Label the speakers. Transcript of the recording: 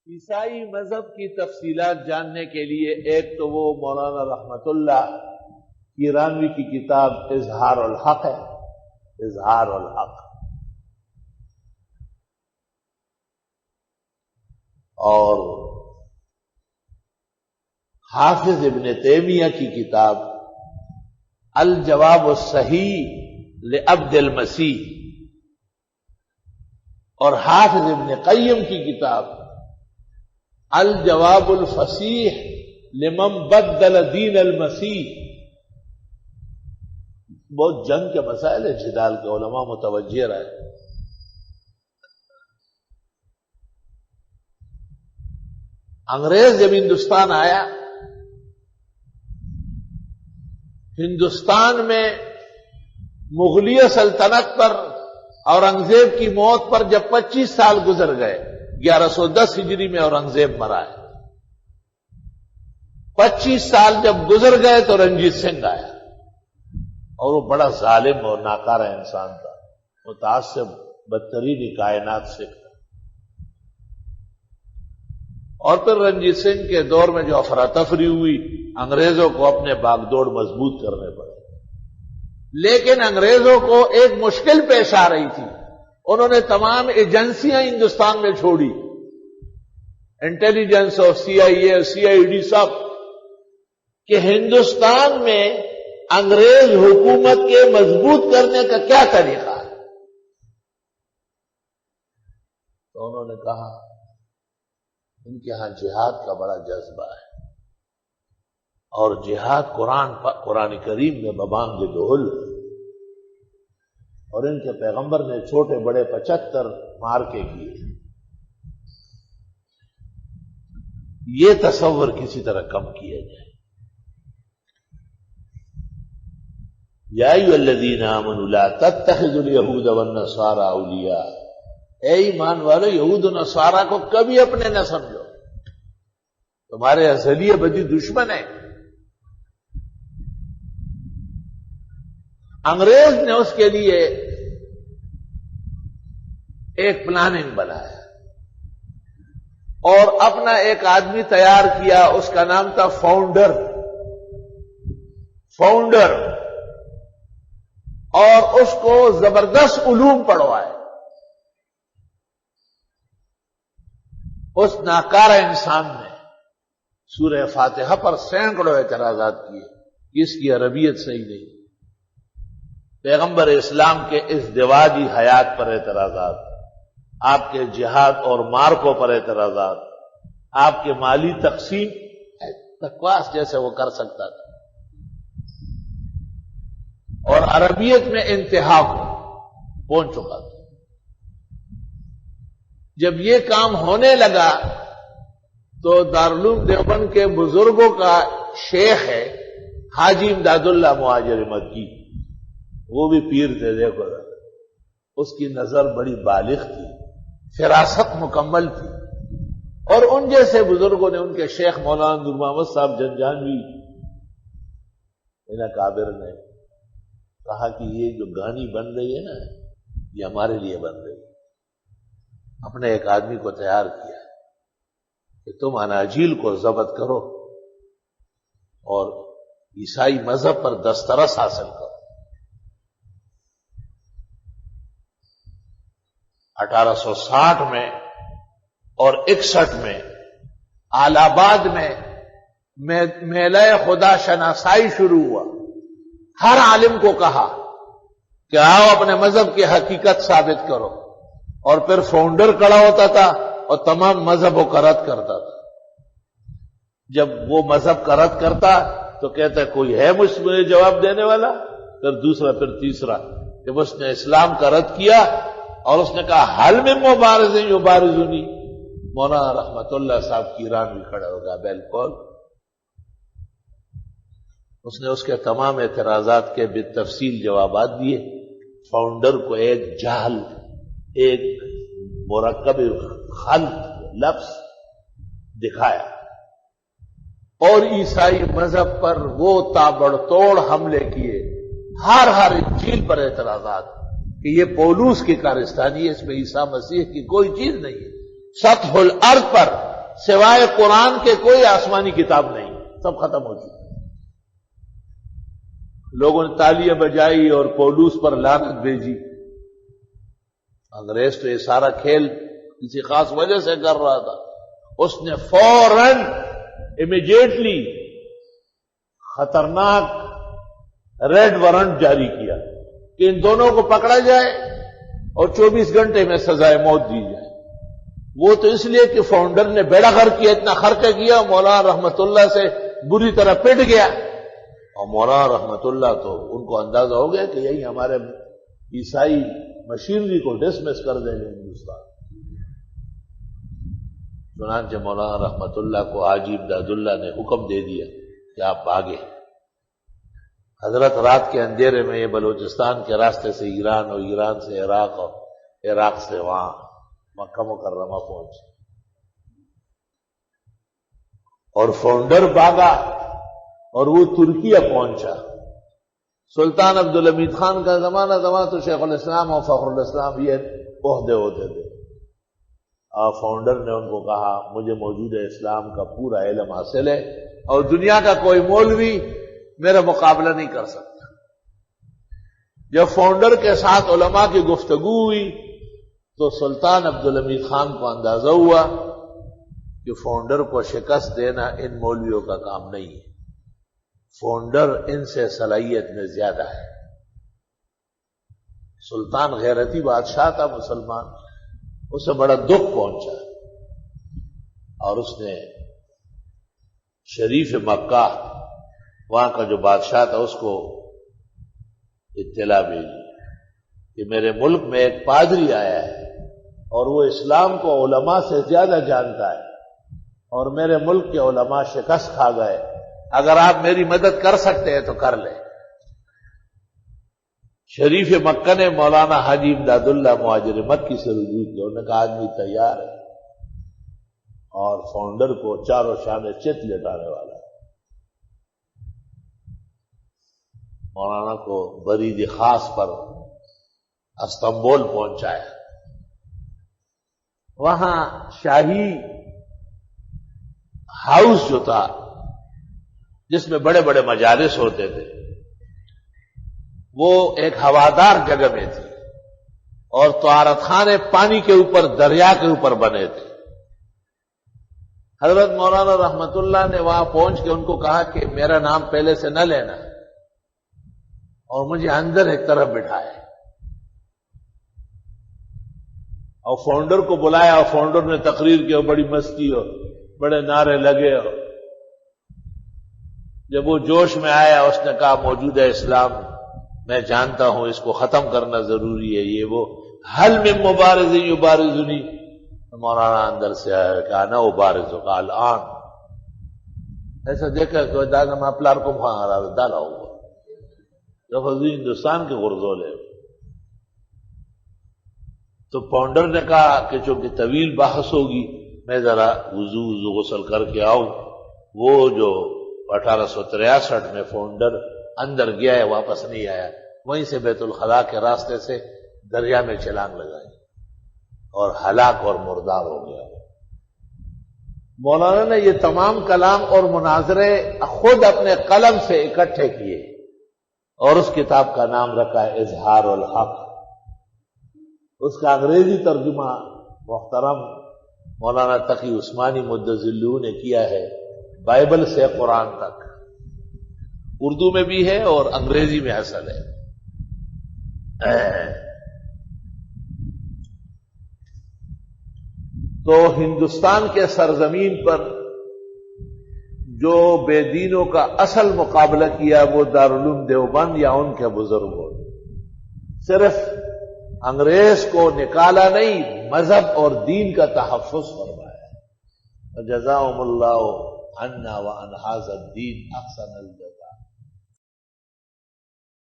Speaker 1: عیسائی مذہب کی تفصیلات جاننے کے لیے ایک تو وہ مولانا رحمت اللہ ایرانوی کی کتاب اظہار الحق ہے، اظہار الحق، اور حافظ ابن تیمیہ کی کتاب الجواب الصحیح لعبد المسیح، اور حافظ ابن قیم کی کتاب الجواب الفصیح لمن بدل دین المسیح۔ بہت جنگ کے مسائل ہے، جدال کے علماء متوجہ رہے۔ انگریز جب ہندوستان آیا، ہندوستان میں مغلیہ سلطنت پر اورنگزیب کی موت پر جب 25 سال گزر گئے، 1110 ہجری میں اورنگزیب مرا ہے، 25 سال جب گزر گئے تو رنجیت سنگھ آیا، اور وہ بڑا ظالم اور ناکارہ انسان تھا، متعصب بدترین کائنات سے تھا۔ اور پھر رنجیت سنگھ کے دور میں جو افراتفری ہوئی، انگریزوں کو اپنے باغ دوڑ مضبوط کرنے پڑے، لیکن انگریزوں کو ایک مشکل پیش آ رہی تھی۔ انہوں نے تمام ایجنسیاں ہندوستان میں چھوڑی، انٹیلیجنس اور سی آئی اے، سی آئی ڈی، سب، کہ ہندوستان میں انگریز حکومت کے مضبوط کرنے کا کیا طریقہ ہے۔ تو انہوں نے کہا ان کے ہاں جہاد کا بڑا جذبہ ہے، اور جہاد قرآن کریم میں ببانگ دہل، اور ان کے پیغمبر نے چھوٹے بڑے 75 مارکے کیے۔ یہ تصور کسی طرح کم کیا جائے۔ یا ایھا الذین آمنوا لا تتخذوا اليہود والنصارى اولیاء، اے ایمان والو، یہود و نصارہ کو کبھی اپنے نہ سمجھو، تمہارے ازلی ابدی دشمن ہیں۔ انگریز نے اس کے لیے ایک پلاننگ بنایا اور اپنا ایک آدمی تیار کیا، اس کا نام تھا فاؤنڈر، اور اس کو زبردست علوم پڑھوائے۔ اس ناکارہ انسان نے سورہ فاتحہ پر سینکڑوں اعتراضات کیے کہ اس کی عربیت صحیح نہیں، پیغمبر اسلام کے ازدواجی حیات پر اعتراضات، آپ کے جہاد اور مارکوں پر اعتراضات، آپ کے مالی تقسیم، بکواس جیسے وہ کر سکتا تھا، اور عربیت میں انتہا کو پہنچ چکا تھا۔ جب یہ کام ہونے لگا تو دارالعلوم دیوبند کے بزرگوں کا شیخ ہے حاجی امداد اللہ مہاجر مکی، وہ بھی پیر تھے، دیکھو اس کی نظر بڑی بالغ تھی، فراست مکمل تھی، اور ان جیسے بزرگوں نے، ان کے شیخ مولانا نور محمد صاحب جنجانوی، ان اکابر نے کہا کہ یہ جو گاڑی بن رہی ہے نا، یہ ہمارے لیے بن رہی ہے۔ اپنے ایک آدمی کو تیار کیا کہ تم اناجیل کو ضبط کرو اور عیسائی مذہب پر دسترس حاصل کرو۔ 1860 میں اور 61 میں آل آباد میں میلہ خدا شناسائی شروع ہوا۔ ہر عالم کو کہا کہ آؤ اپنے مذہب کی حقیقت ثابت کرو، اور پھر فاؤنڈر کھڑا ہوتا تھا اور تمام مذہبوں کا رد کرتا تھا۔ جب وہ مذہب کا رد کرتا تو کہتا کوئی ہے مجھے جواب دینے والا، پھر دوسرا، پھر تیسرا۔ جب اس نے اسلام کا رد کیا اور اس نے کہا حل میں مبارز یبارزونی، مولانا رحمت اللہ صاحب کی ایران بھی کھڑا ہوگا، بالکل۔ اس نے اس کے تمام اعتراضات کے بالتفصیل جوابات دیے، فاؤنڈر کو ایک جہل، ایک مرکب خلط لفظ دکھایا، اور عیسائی مذہب پر وہ تابڑ توڑ حملے کیے، ہر انجیل پر اعتراضات کہ یہ پولوس کی کارستانی ہے، اس میں عیسیٰ مسیح کی کوئی چیز نہیں ہے۔ سطح الارض پر سوائے قرآن کے کوئی آسمانی کتاب نہیں، سب ختم ہو چکی۔ لوگوں نے تالیاں بجائی اور پولوس پر لعنت بھیجی۔ انگریز تو یہ سارا کھیل کسی خاص وجہ سے کر رہا تھا، اس نے فوراً امیڈیٹلی خطرناک ریڈ وارنٹ جاری کیا کہ ان دونوں کو پکڑا جائے اور 24 گھنٹے میں سزائے موت دی جائے۔ وہ تو اس لیے کہ فاؤنڈر نے بیڑا غرق کیا، اتنا خرچہ کیا، مولانا رحمت اللہ سے بری طرح پٹ گیا، اور مولانا رحمت اللہ تو ان کو اندازہ ہو گیا کہ یہی ہمارے عیسائی مشینری کو ڈسمس کر دیں گے ہندوستان۔ چنانچہ مولانا رحمت اللہ کو حاجی امداد اللہ نے حکم دے دیا کہ آپ بھاگے۔ حضرت رات کے اندھیرے میں یہ بلوچستان کے راستے سے ایران اور ایران سے عراق اور عراق سے وہاں مکہ مکرمہ پہنچے، اور فاؤنڈر بھاگا اور وہ ترکیہ پہنچا۔ سلطان عبدالحمید خان کا زمانہ تو شیخ الاسلام اور فخر الاسلام یہ عہدے ہوتے تھے، اور فاؤنڈر نے ان کو کہا مجھے موجود اسلام کا پورا علم حاصل ہے اور دنیا کا کوئی مولوی میرا مقابلہ نہیں کر سکتا۔ جب فاؤنڈر کے ساتھ علماء کی گفتگو ہوئی تو سلطان عبدالحمید خان کو اندازہ ہوا کہ فاؤنڈر کو شکست دینا ان مولویوں کا کام نہیں ہے، فاؤنڈر ان سے صلاحیت میں زیادہ ہے۔ سلطان غیرتی بادشاہ تھا مسلمان، اسے بڑا دکھ پہنچا اور اس نے شریف مکہ وہاں کا جو بادشاہ تھا اس کو اطلاع بھیجی کہ میرے ملک میں ایک پادری آیا ہے اور وہ اسلام کو علماء سے زیادہ جانتا ہے، اور میرے ملک کے علماء شکست کھا گئے، اگر آپ میری مدد کر سکتے ہیں تو کر لیں۔ شریف مکہ نے مولانا حاجی امداد اللہ مہاجر مکی سے رجوع کیا، انہوں نے کہا آدمی تیار ہے اور فاؤنڈر کو چاروں شانے چت لٹانے والا ہے۔ مولانا کو برید خاص پر استنبول پہنچایا، وہاں شاہی ہاؤس جو تھا جس میں بڑے بڑے مجالس ہوتے تھے وہ ایک ہوادار جگہ میں تھی، اور طہارت خانے پانی کے اوپر دریا کے اوپر بنے تھے۔ حضرت مولانا رحمت اللہ نے وہاں پہنچ کے ان کو کہا کہ میرا نام پہلے سے نہ لینا اور مجھے اندر ایک طرف بٹھائے، اور فاؤنڈر کو بلایا اور فاؤنڈر نے تقریر کی اور بڑی مستی اور بڑے نعرے لگے، اور جب وہ جوش میں آیا اس نے کہا موجودہ اسلام میں جانتا ہوں اس کو ختم کرنا ضروری ہے، یہ وہ حل من مبارز یبارزنی، مولانا اندر سے آیا کہ انا ابارزو کا الان، ایسا دیکھا کہ دادا میں اپلار کو وہاں رہا ڈالا ہوا لفظی ہندوستان کے غرضول ہے۔ تو فاؤنڈر نے کہا کہ چونکہ طویل بحث ہوگی میں ذرا وضو غسل کر کے آؤں۔ وہ جو 1863 میں فاؤنڈر اندر گیا ہے واپس نہیں آیا، وہیں سے بیت الخلاء کے راستے سے دریا میں چھلانگ لگائی اور ہلاک اور مردار ہو گیا۔ مولانا نے یہ تمام کلام اور مناظرے خود اپنے قلم سے اکٹھے کیے اور اس کتاب کا نام رکھا ہے اظہار الحق۔ اس کا انگریزی ترجمہ محترم مولانا تقی عثمانی مدظلہ نے کیا ہے، بائبل سے قرآن تک، اردو میں بھی ہے اور انگریزی میں اصل ہے۔ تو ہندوستان کے سرزمین پر جو بے دینوں کا اصل مقابلہ کیا وہ دارالعلوم دیوبند یا ان کے بزرگوں، صرف انگریز کو نکالا نہیں، مذہب اور دین کا تحفظ فرمایا۔ جزاهم اللہ عنا وعن هذا الدین احسن الجزاء۔